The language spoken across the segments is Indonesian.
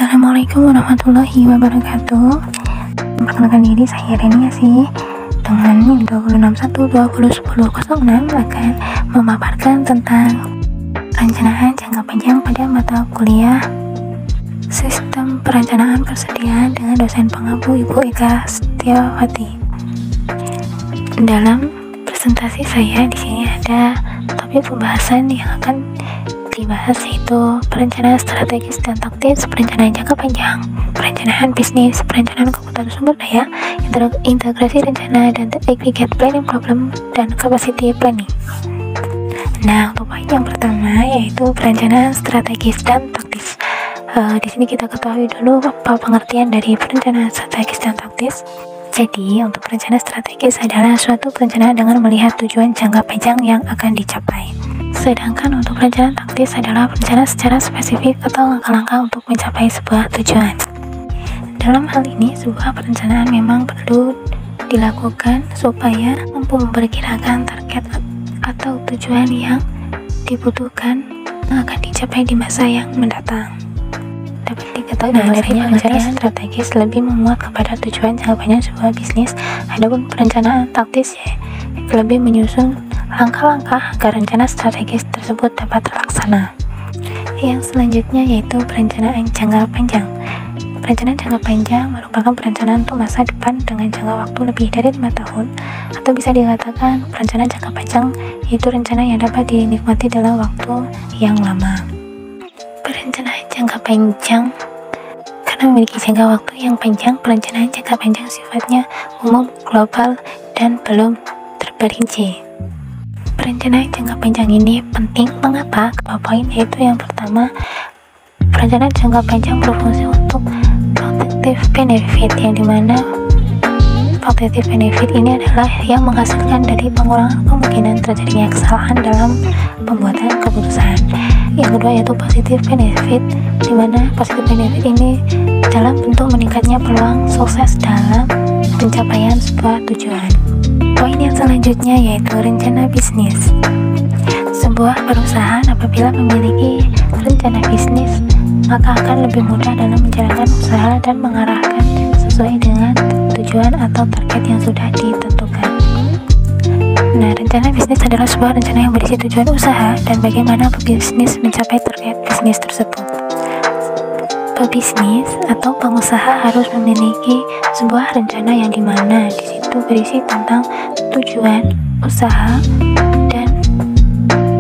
Assalamualaikum warahmatullahi wabarakatuh. Perkenalkan diri, saya Renia sih. Dengan NIM 261201006 akan memaparkan tentang perencanaan jangka panjang pada mata kuliah Sistem Perencanaan Persediaan dengan dosen pengampu Ibu Eka Setiawati. Dalam presentasi saya di sini ada topik pembahasan yang akan dibahas, yaitu perencanaan strategis dan taktis, perencanaan jangka panjang, perencanaan bisnis, perencanaan kebutuhan sumber daya, integrasi rencana dan aggregate planning problem, dan capacity planning. Nah, untuk poin yang pertama yaitu perencanaan strategis dan taktis. Di sini kita ketahui dulu apa pengertian dari perencanaan strategis dan taktis. Jadi, untuk perencanaan strategis adalah suatu perencanaan dengan melihat tujuan jangka panjang yang akan dicapai. Sedangkan untuk perencanaan taktis adalah perencanaan secara spesifik atau langkah-langkah untuk mencapai sebuah tujuan. Dalam hal ini, sebuah perencanaan memang perlu dilakukan supaya mampu memperkirakan target atau tujuan yang dibutuhkan akan dicapai di masa yang mendatang. Dapat diketahui perencanaan strategis lebih memuat kepada tujuan jangka panjang sebuah bisnis, adapun perencanaan taktis lebih menyusun langkah-langkah agar rencana strategis tersebut dapat terlaksana. Yang selanjutnya yaitu perencanaan jangka panjang. Perencanaan jangka panjang merupakan perencanaan untuk masa depan dengan jangka waktu lebih dari 5 tahun, atau bisa dikatakan perencanaan jangka panjang yaitu rencana yang dapat dinikmati dalam waktu yang lama. Perencanaan jangka panjang karena memiliki jangka waktu yang panjang, perencanaan jangka panjang sifatnya umum, global, dan belum terperinci. Perencanaan jangka panjang ini penting. Mengapa? Poin yaitu yang pertama, perencanaan jangka panjang berfungsi untuk protective benefit, yang dimana protective benefit ini adalah yang menghasilkan dari pengurangan kemungkinan terjadinya kesalahan dalam pembuatan keputusan. Yang kedua yaitu positive benefit, dimana positive benefit ini dalam bentuk meningkatnya peluang sukses dalam pencapaian sebuah tujuan. Poin yang selanjutnya yaitu rencana bisnis. Sebuah perusahaan apabila memiliki rencana bisnis, maka akan lebih mudah dalam menjalankan usaha dan mengarahkan sesuai dengan tujuan atau target yang sudah ditentukan. Nah, rencana bisnis adalah sebuah rencana yang berisi tujuan usaha dan bagaimana pebisnis mencapai target bisnis tersebut. Pebisnis atau pengusaha harus memiliki sebuah rencana yang dimana di situ berisi tentang tujuan usaha dan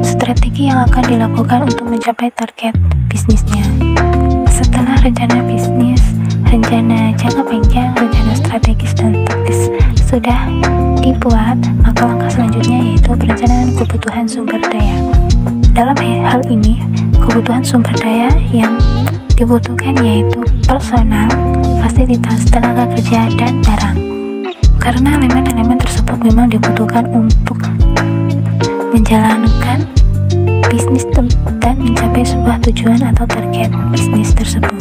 strategi yang akan dilakukan untuk mencapai target bisnisnya. Setelah rencana bisnis, rencana jangka panjang, rencana strategis dan taktis sudah dibuat, maka langkah selanjutnya yaitu perencanaan kebutuhan sumber daya. Dalam hal ini, kebutuhan sumber daya yang dibutuhkan yaitu personal, fasilitas, tenaga kerja, dan barang. Karena elemen-elemen tersebut memang dibutuhkan untuk menjalankan bisnis dan mencapai sebuah tujuan atau target bisnis tersebut,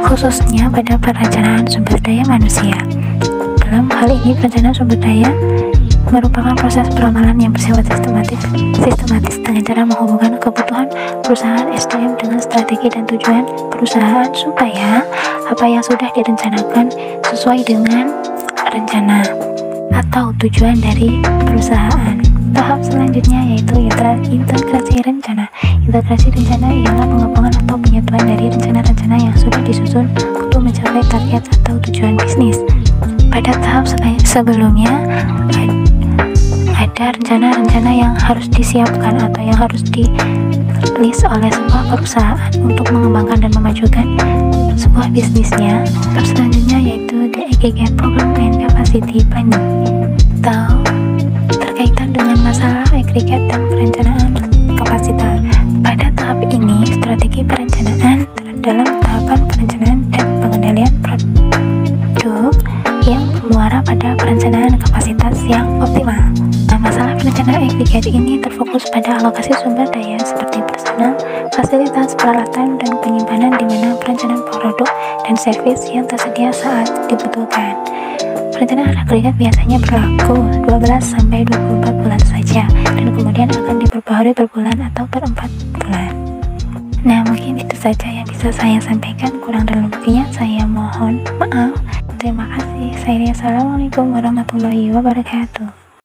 khususnya pada perencanaan sumber daya manusia. Dalam hal ini, perencanaan sumber daya merupakan proses peramalan yang bersifat sistematis dengan cara menghubungkan kebutuhan perusahaan SDM dengan strategi dan tujuan perusahaan supaya apa yang sudah direncanakan sesuai dengan rencana atau tujuan dari perusahaan. Tahap selanjutnya yaitu integrasi rencana. Integrasi rencana ialah penggabungan atau penyatuan dari rencana-rencana yang sudah disusun untuk mencapai target atau tujuan bisnis. Pada tahap sebelumnya ada rencana-rencana yang harus disiapkan atau yang harus di-list oleh sebuah perusahaan untuk mengembangkan dan memajukan sebuah bisnisnya. Tahap selanjutnya yaitu the aggregate problem and capacity planning, atau terkaitan dengan masalah agregat dan perencanaan kapasitas. Pada tahap ini, strategi perencanaan dalam tahapan perencanaan dan pengendalian produk yang bermuara pada perencanaan kapasitas yang optimal. Nah, masalah perencanaan agregat ini terfokus pada alokasi sumber daya seperti personal, fasilitas, peralatan, dan penyimpanan, di mana perencanaan produk dan servis yang tersedia saat dibutuhkan. Perencanaan agregat biasanya berlaku 12-24 bulan saja dan kemudian akan diperbaharui per bulan atau per 4 bulan. Nah, mungkin itu saja yang bisa saya sampaikan. Kurang dan lebihnya saya mohon maaf. Terima kasih. Assalamualaikum warahmatullahi wabarakatuh.